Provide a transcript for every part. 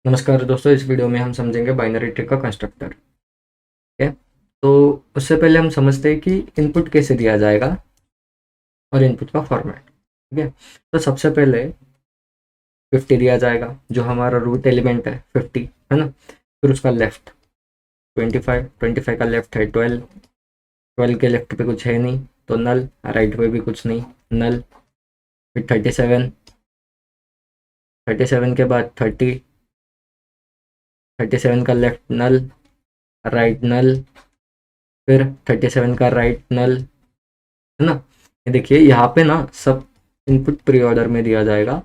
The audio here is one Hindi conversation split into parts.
नमस्कार दोस्तों, इस वीडियो में हम समझेंगे बाइनरी ट्री का कंस्ट्रक्टर। ठीक है। तो उससे पहले हम समझते हैं कि इनपुट कैसे दिया जाएगा और इनपुट का फॉर्मेट। ठीक है। तो सबसे पहले 50 दिया जाएगा, जो हमारा रूट एलिमेंट है 50, है ना। फिर उसका लेफ्ट 25, 25 का लेफ्ट है 12, 12 के लेफ्ट पे कुछ है नहीं तो नल, राइट पे भी कुछ नहीं, नल। फिर 37, 37 के बाद 30, 37 का लेफ्ट नल, राइट नल। फिर 37 का राइट नल, है ना। ये देखिए यहाँ पे ना सब इनपुट प्री ऑर्डर में दिया जाएगा।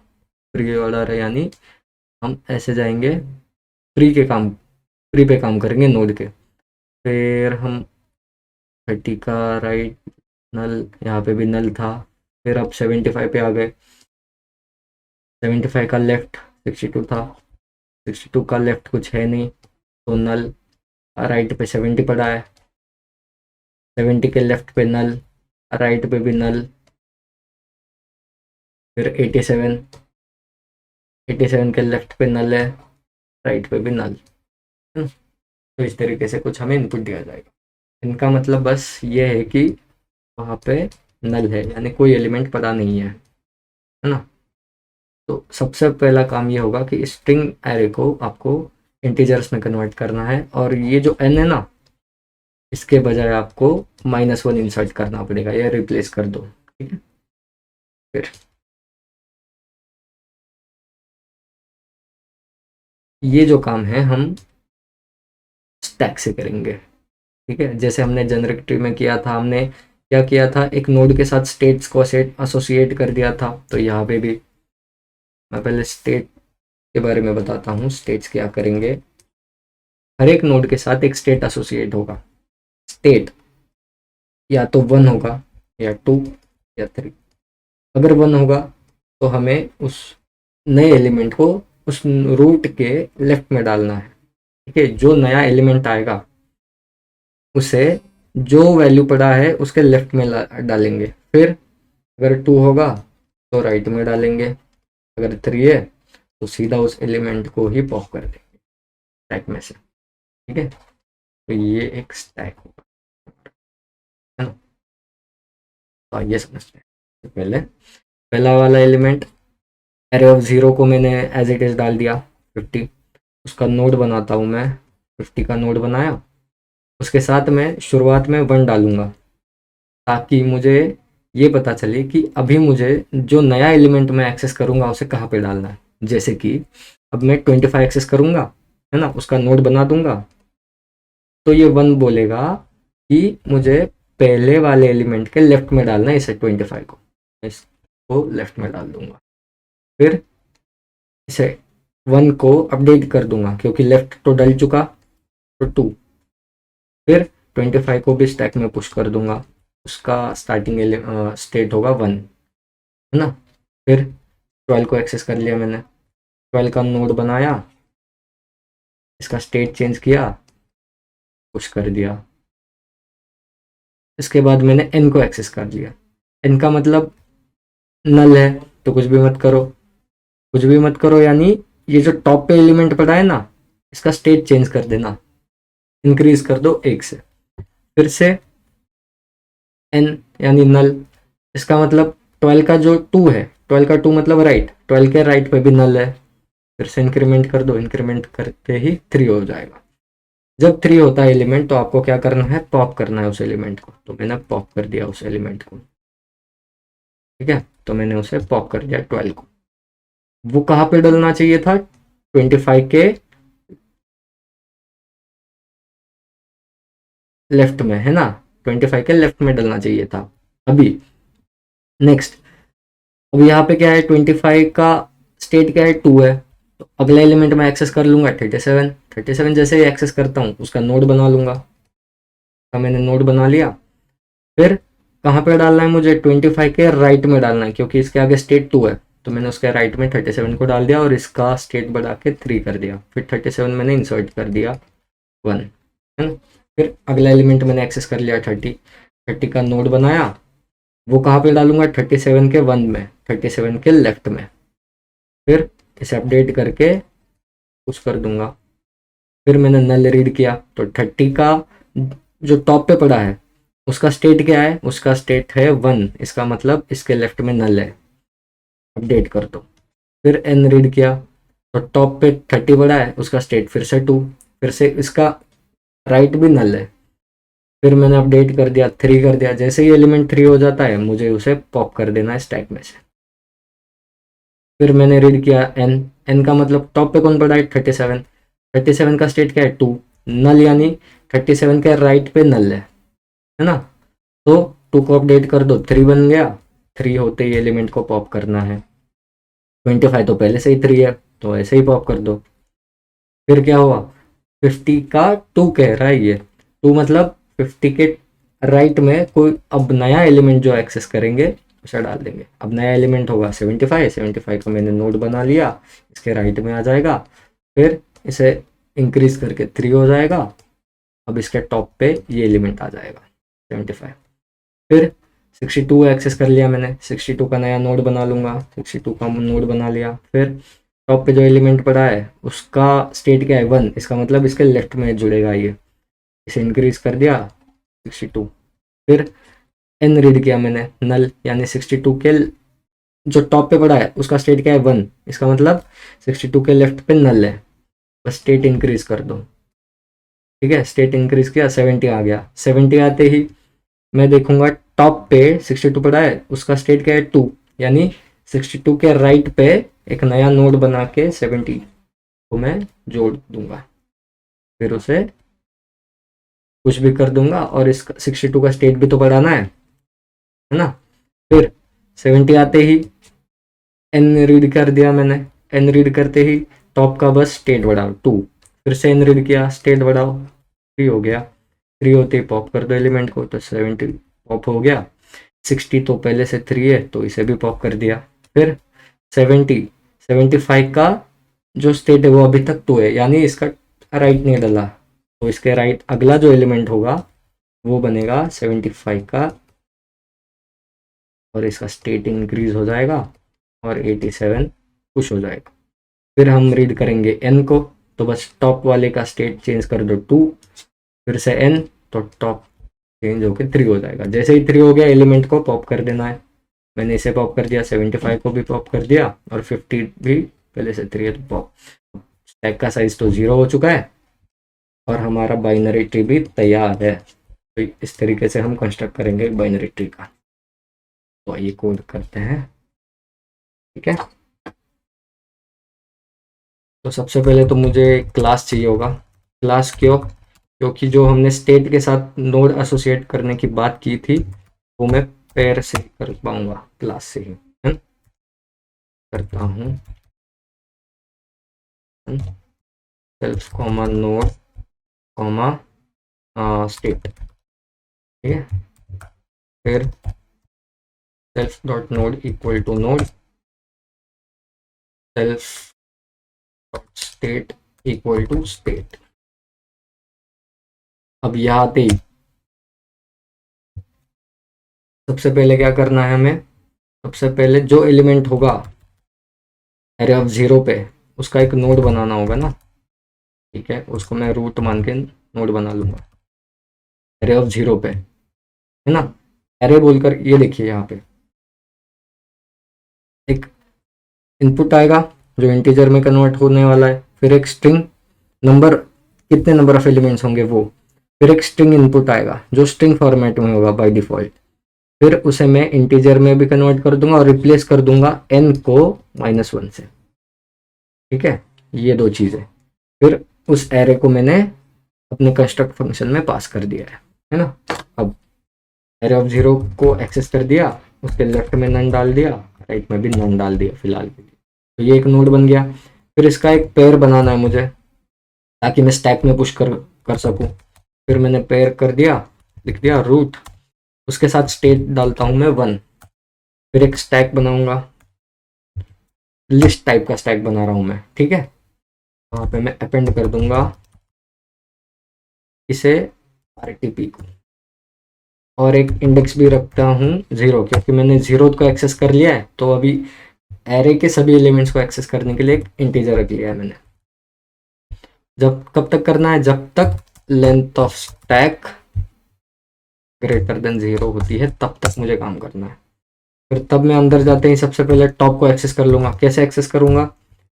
प्री ऑर्डर है यानी हम ऐसे जाएंगे, प्री पे काम करेंगे नोड के। फिर हम 30 का राइट नल, यहाँ पे भी नल था। फिर अब 75 पे आ गए, 75 का लेफ्ट 62 था, 62 का लेफ्ट कुछ है नहीं तो नल, राइट पे 70 पड़ा है, 70 के लेफ्ट पे नल, राइट पे भी नल। फिर 87, 87 के लेफ्ट पे नल है, राइट पे भी नल। तो इस तरीके से कुछ हमें इनपुट दिया जाएगा। इनका मतलब बस ये है कि वहाँ पे नल है यानी कोई एलिमेंट पता नहीं है ना। तो सबसे पहला काम ये होगा कि स्ट्रिंग एरे को आपको इंटीजर्स में कन्वर्ट करना है, और ये जो n है ना, इसके बजाय आपको -1 इंसर्ट करना पड़ेगा या रिप्लेस कर दो। ठीक है। फिर ये जो काम है हम स्टैक से करेंगे। ठीक है। जैसे हमने जेनेरिक ट्री में किया था, हमने क्या किया था, एक नोड के साथ स्टेट्स को सेट एसोसिएट कर दिया था। तो यहाँ पे भी मैं पहले स्टेट के बारे में बताता हूँ। स्टेट्स क्या करेंगे, हर एक नोड के साथ एक स्टेट एसोसिएट होगा। स्टेट या तो 1 होगा या 2 या 3। अगर 1 होगा तो हमें उस नए एलिमेंट को उस रूट के लेफ्ट में डालना है। ठीक है। जो नया एलिमेंट आएगा उसे जो वैल्यू पड़ा है उसके लेफ्ट में डालेंगे। फिर अगर 2 होगा तो राइट में डालेंगे, अगर 3 है तो सीधा उस एलिमेंट को ही पॉप कर देंगे स्टैक में से। ठीक है। तो ये एक स्टैक होगा, है ना। तो ये समझते हैं। तो पहले पहला वाला एलिमेंट एरे ऑफ 0 को मैंने एज इट इज़ डाल दिया 50। उसका नोड बनाता हूँ मैं, 50 का नोड बनाया। उसके साथ मैं शुरुआत में 1 डालूंगा ताकि मुझे ये पता चले कि अभी मुझे जो नया एलिमेंट मैं एक्सेस करूँगा उसे कहाँ पे डालना है। जैसे कि अब मैं 25 एक्सेस करूँगा, है ना, उसका नोड बना दूंगा। तो ये 1 बोलेगा कि मुझे पहले वाले एलिमेंट के लेफ्ट में डालना है इसे, 25 को। इसको लेफ्ट में डाल दूंगा। फिर इसे 1 को अपडेट कर दूंगा क्योंकि लेफ्ट तो डल चुका, तो 2। फिर 25 को भी स्टैक में पुश कर दूंगा, उसका स्टार्टिंग स्टेट होगा 1, है ना। फिर 12 को एक्सेस कर लिया मैंने, 12 का नोड बनाया, इसका स्टेट चेंज किया, पुश कर दिया। इसके बाद मैंने n को एक्सेस कर लिया। n का मतलब नल है, तो कुछ भी मत करो, कुछ भी मत करो यानी ये जो टॉप पे एलिमेंट पड़ा है ना, इसका स्टेट चेंज कर देना, इंक्रीज कर दो 1 से। फिर से n यानी नल, इसका मतलब 12 का जो 2 है, 12 का 2 मतलब राइट, 12 के राइट पे भी नल है। फिर से इंक्रीमेंट कर दो, इंक्रीमेंट करते ही 3 हो जाएगा। जब 3 होता है एलिमेंट तो आपको क्या करना है, पॉप करना है उस एलिमेंट को। तो मैंने पॉप कर दिया उस एलिमेंट को। ठीक है। तो मैंने उसे पॉप कर दिया 12 को। वो कहाँ पे डलना चाहिए था, 25 के लेफ्ट में, है ना। 25 के लेफ्ट में डलना चाहिए था। अभी नेक्स्ट, अब यहाँ पे क्या है, 25 का स्टेट क्या है, 2 है। तो अगला एलिमेंट मैं एक्सेस कर लूंगा 37। 37 जैसे ही एक्सेस करता हूँ उसका नोड बना लूंगा। तो मैंने नोड बना लिया। फिर कहाँ पे डालना है मुझे, 25 के राइट में डालना है क्योंकि इसके आगे स्टेट 2 है। तो मैंने उसके राइट में 37 को डाल दिया और इसका स्टेट बढ़ा के 3 कर दिया। फिर 37 मैंने इंसर्ट कर दिया 1, है ना। फिर अगला एलिमेंट मैंने एक्सेस कर लिया 30, 30 का नोड बनाया। वो कहाँ पे डालूंगा, 37 के 1 में, 37 के लेफ्ट में। फिर इसे अपडेट करके पुश कर दूंगा। फिर मैंने नल रीड किया तो 30 का जो टॉप पे पड़ा है उसका स्टेट क्या है, उसका स्टेट है 1, इसका मतलब इसके लेफ्ट में नल है, अपडेट कर दो। फिर एन रीड किया तो टॉप पे 30 पड़ा है, उसका स्टेट फिर से 2, फिर से इसका राइट भी नल है। फिर मैंने अपडेट कर दिया, 3 कर दिया। जैसे ही एलिमेंट 3 हो जाता है मुझे उसे पॉप कर देना है स्टैक में से। फिर मैंने रीड किया एन, एन का मतलब टॉप पे कौन पड़ा है 37, 37 का स्टेट क्या है 2, नल यानी 37 के राइट पे नल है ना। तो 2 को अपडेट कर दो, 3 बन गया, 3 होते ही एलिमेंट को पॉप करना है। 25 तो पहले से ही 3 है तो ऐसे ही पॉप कर दो। फिर क्या हुआ, 50 का 2 कह रहा है ये, 2 मतलब 50 के राइट में कोई अब नया एलिमेंट जो एक्सेस करेंगे उसे डाल देंगे। अब नया एलिमेंट होगा 75, 75 का मैंने नोड बना लिया, इसके राइट में आ जाएगा। फिर इसे इंक्रीज करके 3 हो जाएगा। अब इसके टॉप पे ये एलिमेंट आ जाएगा 75। फिर 62 एक्सेस कर लिया मैंने, 62 का नया नोड बना लूँगा, 62 का नोड बना लिया। फिर टॉप पे जो एलिमेंट पड़ा है उसका स्टेट क्या है 1, इसका मतलब इसके लेफ्ट में जुड़ेगा ये, इसे इंक्रीज कर दिया 62। फिर एन रीड किया मैंने, नल यानी 62 के जो टॉप पे पड़ा है उसका स्टेट क्या है 1, इसका मतलब 62 के लेफ्ट पे नल है, बस स्टेट इंक्रीज कर दो। ठीक है, स्टेट इंक्रीज किया, 70 आ गया। 70 आते ही मैं देखूंगा टॉप पे 62 पड़ा है, उसका स्टेट क्या है 2, यानी 62 के राइट पे एक नया नोड बना के 70 को मैं जोड़ दूंगा। फिर उसे कुछ भी कर दूंगा और इस 62 का स्टेट भी तो बढ़ाना है ना। फिर 70 आते ही एन रीड कर दिया मैंने, एन रीड करते ही टॉप का बस स्टेट बढ़ाओ 2, फिर से एन रीड किया, स्टेट बढ़ाओ 3 हो गया। 3 होते ही पॉप कर दो एलिमेंट को तो 70 पॉप हो गया। 60 तो पहले से 3 है तो इसे भी पॉप कर दिया। फिर 75 का जो स्टेट है वो अभी तक 2 है, यानी इसका राइट नहीं डला, तो इसके राइट अगला जो एलिमेंट होगा वो बनेगा 75 का और इसका स्टेट इंक्रीज हो जाएगा और 87 पुश हो जाएगा। फिर हम रीड करेंगे एन को, तो बस टॉप वाले का स्टेट चेंज कर दो 2, फिर से एन तो टॉप चेंज होकर 3 हो जाएगा। जैसे ही 3 हो गया एलिमेंट को पॉप कर देना है, मैंने इसे पॉप कर दिया, 75 को भी पॉप कर दिया और 50 भी पहले से 3 है तो पॉप। स्टैक का साइज तो 0 हो चुका है और हमारा बाइनरी ट्री भी तैयार है। तो इस तरीके से हम कंस्ट्रक्ट करेंगे बाइनरी ट्री का। तो ये कोड करते हैं। ठीक है, तो सबसे पहले तो मुझे क्लास चाहिए होगा। क्लास क्यों, क्योंकि जो हमने स्टेट के साथ नोड एसोसिएट करने की बात की थी वो मैं पेयर से कर पाऊंगा, क्लास से ही करता हूँ। Self comma node comma state. ठीक है, फिर self dot node equal to node self dot state equal to state. अब यहाँ आते ही सबसे पहले क्या करना है हमें, सबसे पहले जो एलिमेंट होगा एरे ऑफ 0 पे उसका एक नोड बनाना होगा ना। ठीक है, उसको मैं रूट मान के नोड बना लूंगा एरे ऑफ 0 पे, है ना। एरे बोलकर ये देखिए यहाँ पे एक इनपुट आएगा जो इंटीजर में कन्वर्ट होने वाला है, फिर एक स्ट्रिंग नंबर, कितने नंबर ऑफ एलिमेंट्स होंगे वो, फिर एक स्ट्रिंग इनपुट आएगा जो स्ट्रिंग फॉर्मेट में होगा बाय डिफॉल्ट। फिर उसे मैं इंटीजर में भी कन्वर्ट कर दूंगा और रिप्लेस कर दूंगा n को -1 से। ठीक है, ये 2 चीज़ें। फिर उस एरे को मैंने अपने कंस्ट्रक्ट फंक्शन में पास कर दिया है ना। अब एरे ऑफ 0 को एक्सेस कर दिया, उसके लेफ्ट में नन डाल दिया, राइट में भी नन डाल दिया फिलहाल के लिए। तो ये एक नोड बन गया। फिर इसका एक पेयर बनाना है मुझे ताकि मैं स्टैक में पुश कर सकूं। फिर मैंने पेयर कर दिया, लिख दिया रूट, उसके साथ स्टेट डालता हूं मैं 1। फिर एक स्टैक बनाऊंगा, लिस्ट टाइप का स्टैक बना रहा हूं मैं। ठीक है, वहां पे मैं अपेंड कर दूंगा इसे RTP को और एक इंडेक्स भी रखता हूँ 0, क्योंकि मैंने 0 को एक्सेस कर लिया है तो अभी एरे के सभी एलिमेंट्स को एक्सेस करने के लिए एक इंटीजर रख लिया है मैंने। जब कब तक करना है, जब तक length of stack greater than 0 होती है तब तक मुझे काम करना है। फिर तब मैं अंदर जाते ही सबसे पहले टॉप को एक्सेस कर लूंगा। कैसे एक्सेस करूंगा,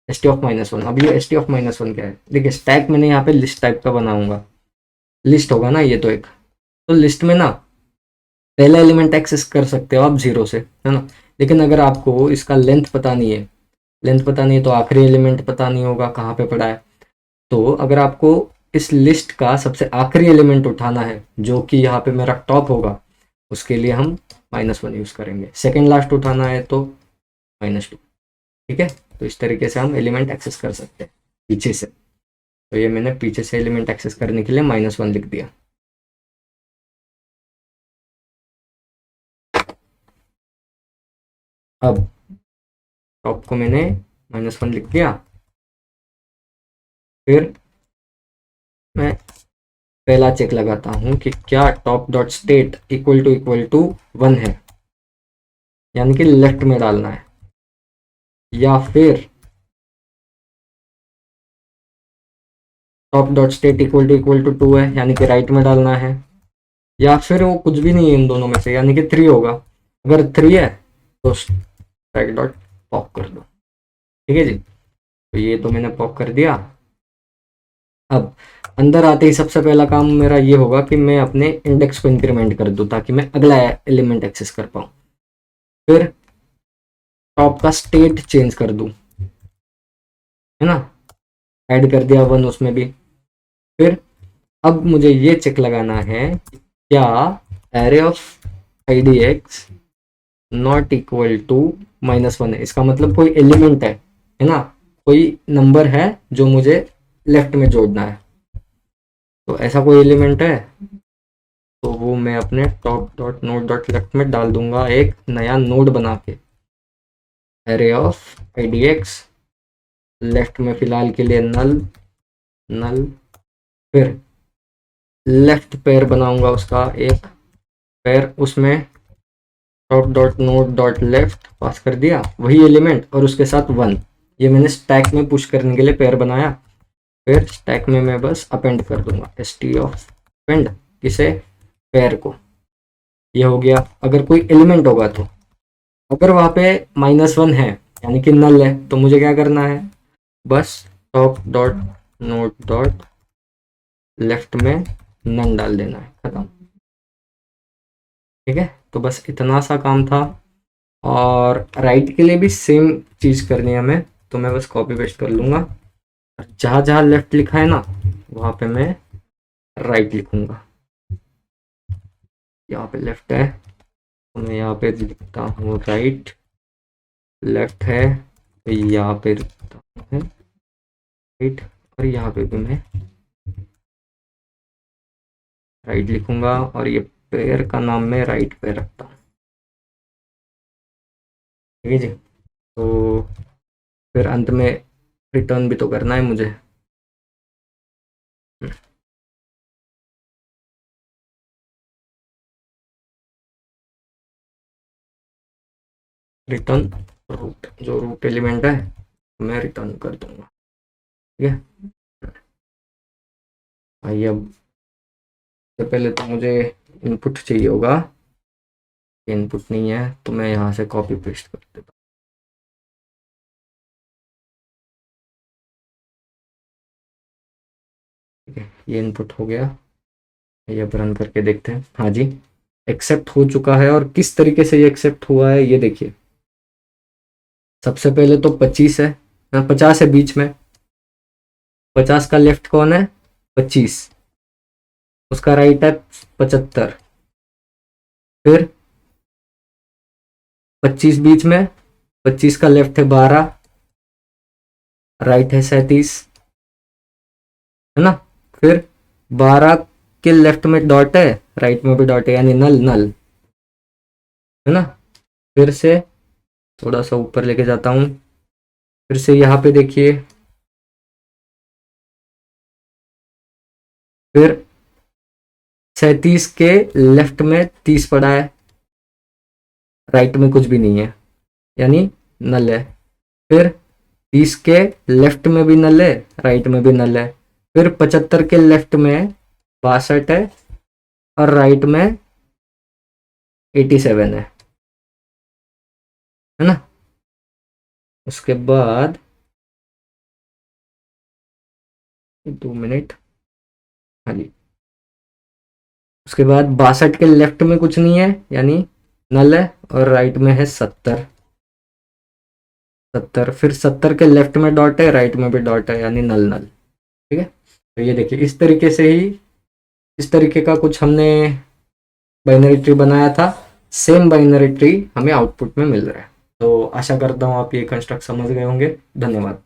st(-1). अब ये st(-1) क्या है, देखिए स्टैक मैंने यहाँ पे लिस्ट टाइप का बनाऊंगा, लिस्ट होगा ना ये तो एक, तो लिस्ट में ना पहला एलिमेंट एक्सेस कर सकते हो आप 0 से, है ना। लेकिन अगर आपको इसका लेंथ पता नहीं है, लेंथ पता नहीं है तो आखिरी एलिमेंट पता नहीं होगा कहाँ पे पड़ा है। तो अगर आपको इस लिस्ट का सबसे आखिरी एलिमेंट उठाना है जो कि यहाँ पे मेरा टॉप होगा, उसके लिए हम -1 यूज़ करेंगे। सेकेंड लास्ट उठाना है तो -2। ठीक है, तो इस तरीके से हम एलिमेंट एक्सेस कर सकते हैं पीछे से। तो ये मैंने पीछे से एलिमेंट एक्सेस करने के लिए -1 लिख दिया। अब टॉप को मैंने -1 लिख दिया। फिर मैं पहला चेक लगाता हूँ कि क्या top dot state equal to 1 है, यानी कि लेफ्ट में डालना है, या फिर top dot state equal to 2 है यानी कि राइट में डालना है, या फिर वो कुछ भी नहीं है इन दोनों में से यानी कि 3 होगा। अगर 3 है तो स्टैक डॉट पॉप कर दो। ठीक है जी, तो ये तो मैंने पॉप कर दिया। अब अंदर आते ही सबसे पहला काम मेरा ये होगा कि मैं अपने इंडेक्स को इंक्रीमेंट कर दूं ताकि मैं अगला एलिमेंट एक्सेस कर पाऊँ। फिर टॉप का स्टेट चेंज कर दूं, है ना, ऐड कर दिया 1 उसमें भी। फिर अब मुझे ये चेक लगाना है क्या array of IDX not equal to -1 है। इसका मतलब कोई एलिमेंट है ना, कोई नंबर है जो मुझे लेफ्ट में जोड़ना है। तो ऐसा कोई एलिमेंट है तो वो मैं अपने top dot node dot left में डाल दूंगा, एक नया नोड बना के, एरे ऑफ IDX लेफ्ट में फिलहाल के लिए नल नल। फिर लेफ्ट पेयर बनाऊंगा उसका एक पेयर, उसमें top dot node dot left pass कर दिया वही एलिमेंट और उसके साथ 1। ये मैंने स्टैक में पुश करने के लिए पेयर बनाया। फिर स्टैक में मैं बस अपेंड कर दूंगा st ऑफ अपेंड, किसे, पेयर को। ये हो गया अगर कोई एलिमेंट होगा तो। अगर वहाँ पे -1 है यानी कि नल है तो मुझे क्या करना है, बस top dot node dot left में नन डाल देना है, खत्म। ठीक है, तो बस इतना सा काम था। और राइट के लिए भी सेम चीज़ करनी है हमें, तो मैं बस कॉपी पेस्ट कर लूँगा। जहाँ जहाँ लेफ्ट लिखा है ना वहाँ पे मैं राइट लिखूँगा। यहाँ पे लेफ्ट है तो मैं यहाँ पे लिखता हूँ राइट, लेफ्ट है तो यहाँ पे लिखता हूँ राइट, और यहाँ पे भी मैं राइट लिखूँगा और ये पेयर का नाम मैं राइट पे रखता हूँ। ठीक है जी, तो फिर अंत में रिटर्न भी तो करना है मुझे। रिटर्न रूट, जो रूट एलिमेंट है मैं रिटर्न कर दूंगा। ठीक है, आइए अब सबसे पहले तो मुझे इनपुट चाहिए होगा, इनपुट नहीं है तो मैं यहाँ से कॉपी पेस्ट कर देता हूँ। ठीक है, ये इनपुट हो गया। ये अब रन करके देखते हैं। हाँ जी, एक्सेप्ट हो चुका है। और किस तरीके से ये एक्सेप्ट हुआ है ये देखिए। सबसे पहले तो 25 है, 50 है बीच में, 50 का लेफ्ट कौन है, 25, उसका राइट है 75। फिर 25 बीच में, 25 का लेफ्ट है 12, राइट है 37, है ना। फिर 12 के लेफ्ट में डॉट है, राइट में भी डॉट है यानी नल नल, है ना। फिर से थोड़ा सा ऊपर लेके जाता हूँ, फिर से यहाँ पे देखिए, फिर 37 के लेफ्ट में 30 पड़ा है, राइट में कुछ भी नहीं है यानी नल है। फिर 30 के लेफ्ट में भी नल है, राइट में भी नल है। फिर 75 के लेफ्ट में 62 है और राइट में 87 है ना। उसके बाद 2 मिनट, हाँ जी। उसके बाद 62 के लेफ्ट में कुछ नहीं है यानी नल है, और राइट में है 70, फिर 70 के लेफ्ट में डॉट है, राइट में भी डॉट है यानी नल नल। ठीक है, तो ये देखिए इस तरीके से ही, इस तरीके का कुछ हमने बाइनरी ट्री बनाया था। सेम बाइनरी ट्री हमें आउटपुट में मिल रहा है। तो आशा करता हूँ आप ये कंस्ट्रक्ट समझ गए होंगे। धन्यवाद।